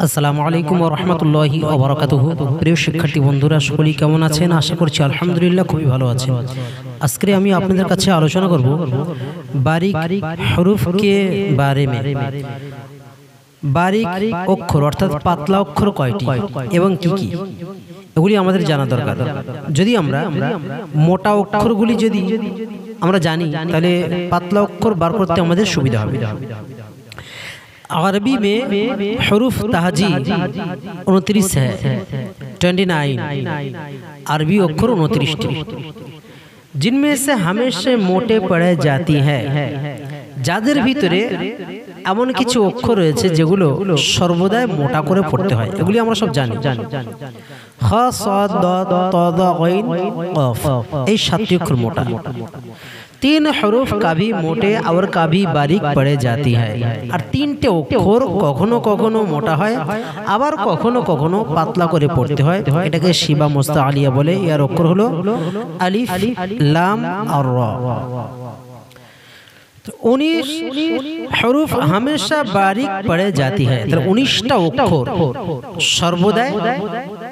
আসসালামু আলাইকুম ওয়া রাহমাতুল্লাহি ওয়া বারাকাতুহু। প্রিয় শিক্ষার্থী বন্ধুরা, সকলেই কেমন আছেন? আশা করছি আলহামদুলিল্লাহ খুবই ভালো আছেন। আজকে আমি আপনাদের কাছে আলোচনা করব বারিক হরফ কে বারে মে। বারিক অক্ষর অর্থাৎ পাতলা অক্ষর কয়টি এবং কি কি, এগুলি আমাদের জানা দরকার। যদি আমরা মোটা অক্ষরগুলি যদি আমরা জানি, তাহলে পাতলা অক্ষর বার করতে আমাদের সুবিধা হবে। अरबी में हरूफ तहजी 29 है, 29 अरबी अक्षर 29टी, जिनमें से हमेशा मोटे पढ़े जाती है। যাদের ভিতরে এমন কিছু অক্ষর রয়েছে যেগুলো সর্বদাই মোটা করে পড়তে হয়, এগুলি আমরা সব জানি। খ স দ ত দ গইন কফ, এই 7টি অক্ষর মোটা। 3 हरूफ कभी मोटे और कभी बारीक पड़े जाती है। और 3টে অক্ষর কখনো কখনো মোটা হয়, আবার কখনো কখনো পাতলা করে পড়তে হয়। এটাকে শিবা মুস্তাআলিয়া বলে। এর অক্ষর হলো আলিফ, লাম আর র। 19 हरूफ हमेशा बारीक पड़े जाती है। 19টা অক্ষর সর্বদাই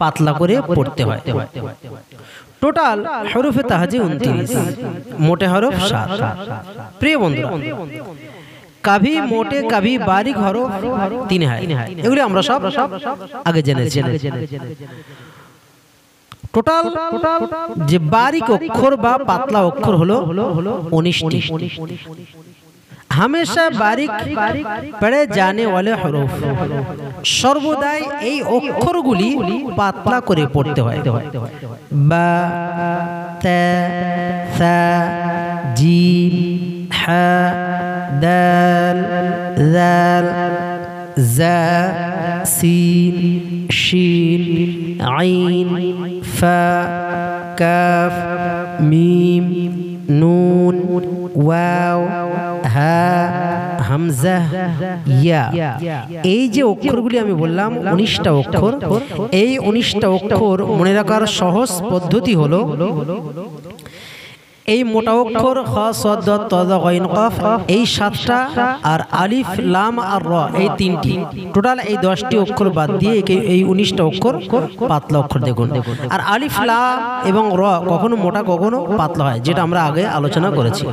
পাতলা করে পড়তে হয়। টোটাল হরফে তাহাজি 29, মোটে হরফ 7। প্রিয় বন্ধুরা, কভি মোটে কভি বারিক হরফ 3 হয়, এগুলি আমরা সব আগে জেনেছি। টোটাল যে বারিক অক্ষর বা পাতলা অক্ষর হলো 19টি। हमेशा बारीक पढ़े जाने वाले हरफ, সর্বদাই এই অক্ষরগুলি পাতলা করে পড়তে হয়। বা তা সা জিম হা দাল জাল জা সিন শিন আইন ফা কাফ মিম নুন ওয়াও হা হামজা ইয়া। এই যে অক্ষরগুলি আমি বললাম 19টা অক্ষর, এই 19টা অক্ষর মনে রাখার সহজ পদ্ধতি হলো এই মোটা অক্ষর খ স দ ত দ গইন কফ, এই 7টা, আর আলিফ লাম আর র, এই 3টি। টোটাল এই 10টি অক্ষর বাদ দিয়ে এই 19টা অক্ষর পাতলা অক্ষর দেখুন। আর আলিফ লাম এবং র কখনো মোটা কখনো পাতলা হয়, যেটা আমরা আগে আলোচনা করেছি।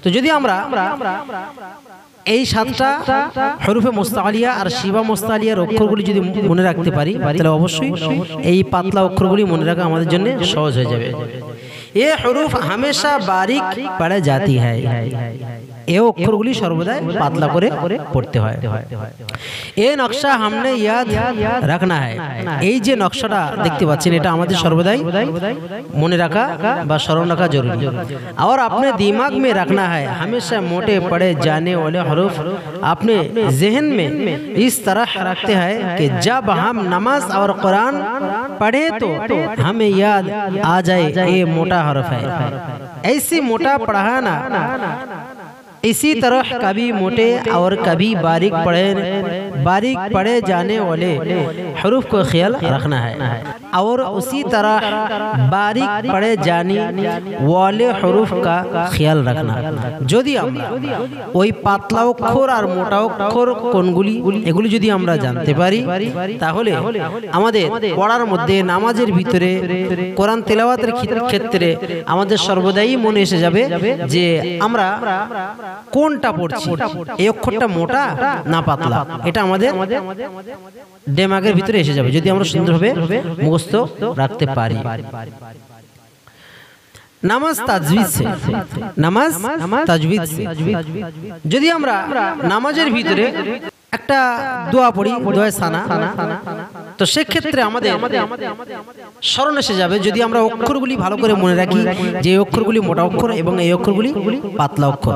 তো যদি আমরা এই 7টা হরফে মুস্তাআলিয়া আর শিবা মুস্তাআলিয়ার অক্ষরগুলি যদি মনে রাখতে পারি, তাহলে অবশ্যই এই পাতলা অক্ষরগুলি মনে রাখা আমাদের জন্য সহজ হয়ে যাবে। ये हरूफ हमेशा बारीक पढ़े जाती है, এই অক্ষরগুলি সর্বদাই পাতলা করে পড়তে হয়। এই নকশা हमने याद रखना है। এই যে নকশাটা দেখতে পাচ্ছেন, এটা আমাদের সর্বদাই মনে রাখা বা স্মরণ রাখা জরুরি। और अपने दिमाग में रखना है, हमेशा मोटे पढ़े जाने वाले हरूफ अपने जहन में इस तरह रखते हैं कि जब हम नमाज और कुरान पढ़े तो हमें याद आ जाए ये मोटा हरफ है। ऐसी मोटा पढ़ाना, इसी तरह कभी मोटे और कभी बारीक पढ़े जाने वाले हरूफ को ख्याल रखना है, और उसी तरह बारीक पढ़े जाने वाले हरूफ का ख्याल रखना। যদি আমরা ওই পাতলা অক্ষর আর মোটা অক্ষর কোনগুলি, এগুলি যদি আমরা জানতে পারি, তাহলে আমাদের পড়ার মধ্যে, নামাজের ভিতরে, কোরআন তেলাওয়াতের ক্ষেত্রে আমাদের সর্বদাই মনে এসে যাবে যে আমরা কোনটা পড়ছি, এই অক্ষরটা মোটা না পাতলা। এটা আমাদের দিমাগের ভিতরে এসে যাবে যদি আমরা সুন্দরভাবে মুখস্থ রাখতে পারি। নামাজ তাজবিদ সে, নামাজ তাজবিদ সে। যদি আমরা নামাজের ভিতরে একটা দোয়া পড়ি, দোয়া সানা, তো সেক্ষেত্রে আমাদের স্মরণ এসে যাবে যদি আমরা অক্ষরগুলি ভালো করে মনে রাখি যে এই অক্ষরগুলি মোটা অক্ষর এবং এই অক্ষরগুলি পাতলা অক্ষর,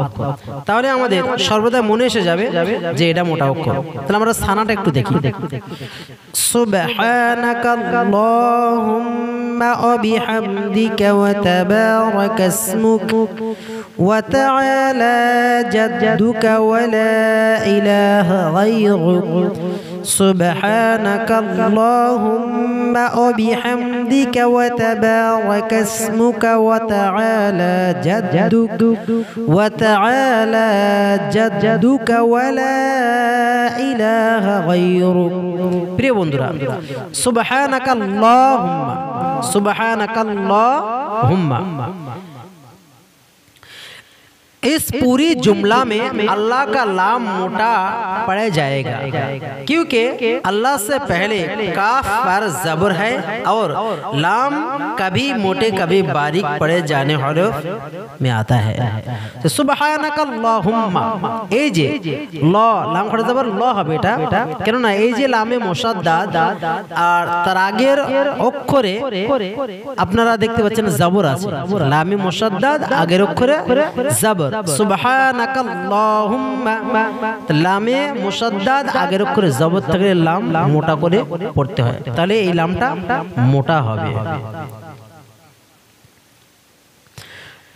তাহলে আমাদের সর্বদা মনে এসে যাবে যে এটা মোটা অক্ষর। তাহলে আমরা সানাটা একটু দেখি। সুবহানাকাল্লাহুম্মা ওয়া বিহামদিকা ওয়া তাবারাকা ইসমুক ওয়া তাআলা জাদ্দুকা ওয়া লা ইলাহা গায়রুক সুবহানাকাল্লাহুম্মা ওয়া বিহামদিকা ওয়া তাবারাকা ইসমুকা ওয়া তাআলা জাদ্দুকা ওয়া লা ইলাহা গায়রুক। প্রিয় বন্ধুরা, সুবহানাকাল্লাহুম্মা इस पूरी जुमला में अल्लाह का लाम मोटा पड़ जाएगा, क्योंकि अल्लाह से पहले काफ पर ज़बर है और लाम कभी मोटे कभी बारीक पड़े जाने हरफ में आता है। तो सुबहानकल्लाहुम्मा ए जे ला लाम खड़े ज़बर ला है बेटा, क्यों ना ए जे लामे मुशद्दद और तरागेर अक्षरे আপনারা দেখতে পাচ্ছেন ज़बर আছে, লামে মুশদ্দদ আগের অক্ষরে ज़बर। সুবহানাকাল্লাহুম্মা লামে মুশদ্দদ আগের অক্ষরে জবর থেকে লাম মোটা করে পড়তে হয়, তাহলে এই লামটা মোটা হবে।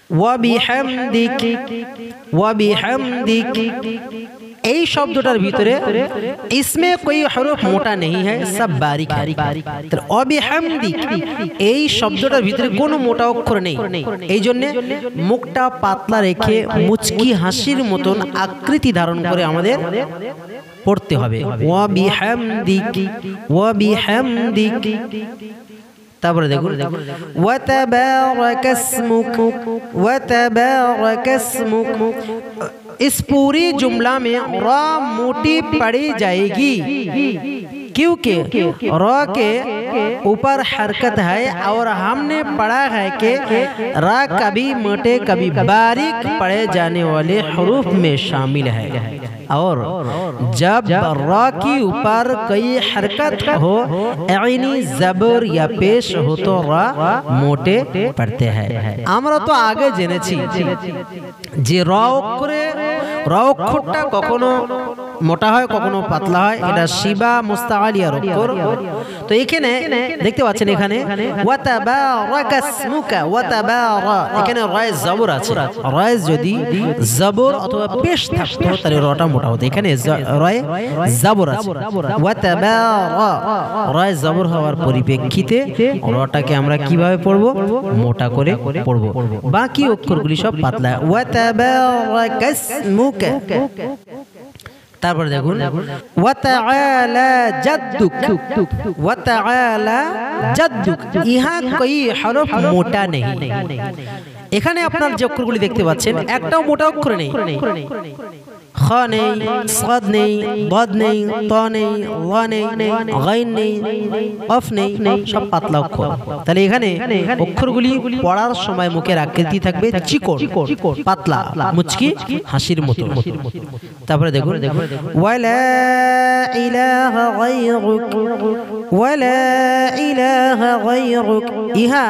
ওয়া বিহামদিক এই শব্দটার ভিতরে इसमें कोई हरफ मोटा नहीं है, सब बारीक है। तो অবিহামদিক এই শব্দটার ভিতরে কোনো মোটা অক্ষর নেই, এই জন্য মুখটা পাতলা রেখে মুচকি হাসির মতন আকৃতি ধারণ করে আমাদের পড়তে হবে। ওয়াবিহামদিক তারপরে দেখুন ওয়া তাবারাকা ইসমুক इस पूरी जुमला में रा मोटी पड़ी जाएगी, क्योंकि रा के ऊपर हरकत है और हमने पढ़ा है कि रा कभी मोटे कभी बारीक पड़े जाने वाले हरूफ में शामिल है, और जब रा के ऊपर कोई हरकत हो यानी जबर या पेश हो तो रा मोटे पड़ते हैं। আমরা তো আগে জেনেছি যে রা অক্ষরটা কখনো মোটা হয় কখনো পাতলা হয়, এটা শিবা মুস্তাআলিয়ার অক্ষর। তো এখানে দেখতে পাচ্ছেন এখানে ওয়া তাবারাকা ইসমুকা ওয়া তাবারা, এখানে রায় জবর আছে, রায় যদি জবর অথবা পেশ থাকতো তাহলে রাটা মোটা হতো, এখানে রায় জবর আছে। ওয়া তাবারা রায় জবর হওয়ার পরিপ্রেক্ষিতে রাটাকে আমরা কিভাবে পড়বো? মোটা করে পড়বো, বাকি অক্ষরগুলি সব পাতলা। ওয়া তাবারাকা ইসমুকা, তারপরে দেখুন ওয়া তাআলা জাদ্দুক ইহা कोई हरफ मोटा नहीं। এখানে আপনার যে অক্ষরগুলি দেখতে পাচ্ছেন একটাও মোটা অক্ষর নেই, খ নেই, সাদ নেই, দাদ নেই, তা নেই, ওয়া নেই, গাইন নেই, কফ নেই, সব পাতলা অক্ষর। তাহলে এখানে অক্ষরগুলি পড়ার সময় মুখের আকৃতি থাকবে চিকন পাতলা মুচকি হাসির মতো। তারপরে দেখুন ওয়ালা ইলাহা গায়রুক ইহা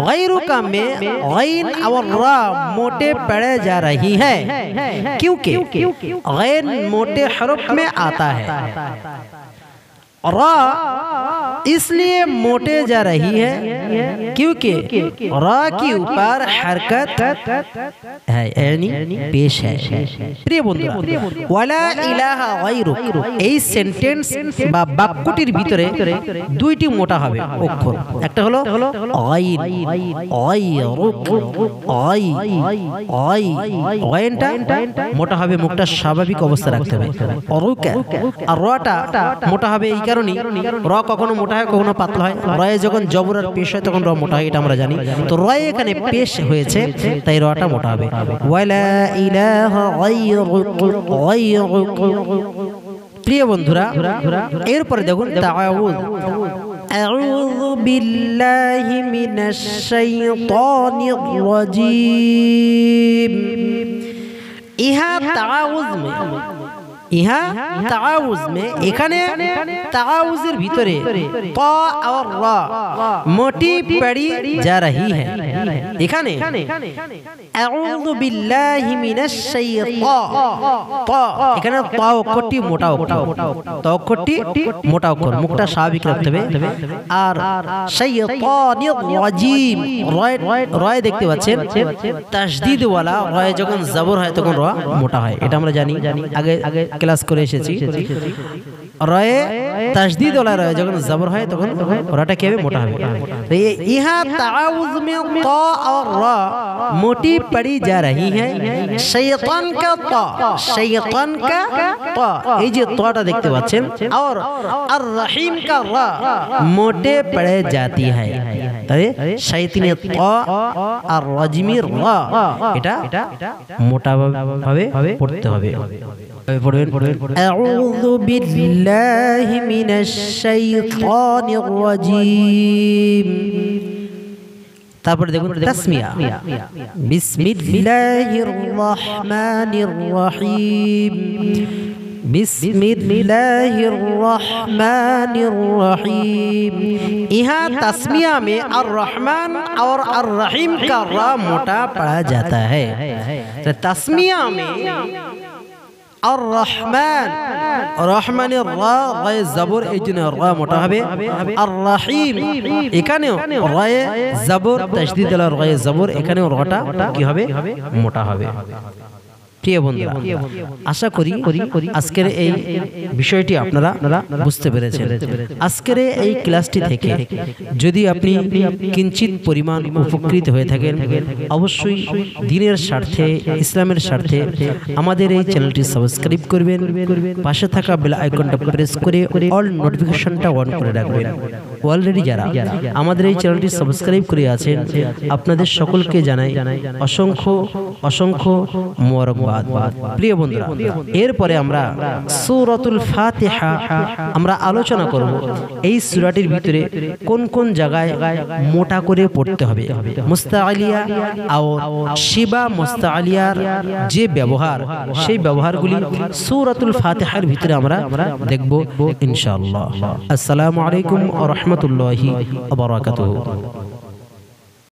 गैरुका में गैन और रा मोटे पड़े जा रही है, क्योंकि गैन मोटे हरफ में आता है, रा इसलिए मोटे जा रही है क्योंकि रा के ऊपर हरकत है यानी पेश है। प्रिय बंधुरा ওয়ালা ইলাহা গায়রুক এই সেন্টেন্স বা বাক্যটির ভিতরে দুইটি মোটা হবে অক্ষর, একটা হলো গাইন, গাইনটা মোটা হবে, মুখটা স্বাভাবিক অবস্থা রাখতে হবে। আর রাটা মোটা হবে এই কারণে রা কখনো মোটা হয় কখনো পাতলা হয়, রায়ে যখন জবর আর পেশ হয় তখন রা মোটা হয়, এটা আমরা জানি। তো রায়ে এখানে পেশ হয়েছে তাই রাটা মোটা হবে। ওয়ালা ইলাহা গায়রুক। প্রিয় বন্ধুরা এরপরে দেখুন তাআউয, আউযু বিল্লাহি মিনাশ শাইতানির রাজীম। ইহা তাআউয में এখানে তাআউযের ভিতরে তা और রা মোটি পড়ি যা रही है। এখানে আউযু বিল্লাহি মিনাশ শাইতান, তা এখানে তা অক্ষরটি মোটা অক্ষর, তা অক্ষরটি মোটা অক্ষর, মুখটা স্বাভাবিক রাখতে হবে। আর শাইতানির রাজীম রায় দেখতে পাচ্ছেন তাসদীদ ওয়ালা রায় যখন জবর হয় তখন রা মোটা হয়, এটা আমরা জানি, আগে ক্লাস করে এসেছি। রয়ে তাসদীদ ওয়ালা রয়ে যখন জবর হয় তখন রাটা কি হবে মোটা হবে तो यहाँ ताउज़ में ता और रा मोटी पड़ी जा रही है शैतान का ता ये जो ताटा देखते पाচ্ছেন और আর রহিম का रा मोटे पड़े जाती है তাই শয়তানের তা আর রাজিমের রা এটা মোটা ভাবে পড়তে হবে أعوذ بالله من الشيطان الرجيم তারপরে দেখুন তাসমিয়া বিসমিল্লাহির রহমানির রহিম बिस्मिल्लाहिर रहमानिर रहीम। यहाँ तस्मिया में अर रहमान और अर रहीम का रा मोटा पढ़ा जाता है। तो तस्मिया में और रहमान रहमान रा गाय जबर एजने रा मोटा हबे और रहीम এখানেও রা জবর তাশদীদ আল রা জবর এখানেও রাটা কি হবে মোটা হবে। প্রিয় বন্ধুরা আশা করি আজকের এই বিষয়টি আপনারা বুঝতে পেরেছেন। আজকের এই ক্লাসটি থেকে যদি আপনি কিঞ্চিত পরিমাণ উপকৃত হয়ে থাকেন অবশ্যই দ্বীনের স্বার্থে ইসলামের স্বার্থে আমাদের এই চ্যানেলটি সাবস্ক্রাইব করবেন, পাশে থাকা বেল আইকনটা প্রেস করে অল নোটিফিকেশনটা অন করে রাখবেন। অলরেডি যারা আমাদের এই চ্যানেলটি সাবস্ক্রাইব করে আছেন আপনাদের সকলকে জানাই অসংখ্য অসংখ্য মোবারকবাদ। প্রিয় বন্ধুরা এরপরে আমরা সূরাতুল ফাতিহা আমরা আলোচনা করব। এই সূরাটির ভিতরে কোন কোন জায়গায় মোটা করে পড়তে হবে, মুস্তাআলিয়া আর শিবা মুস্তাআলিয়ার যে ব্যবহার সেই ব্যবহারগুলি সূরাতুল ফাতিহার ভিতরে আমরা দেখব ইনশাআল্লাহ। আসসালামু আলাইকুম ওয়া রাহমাতুল্লাহি ওয়া বারাকাতুহু।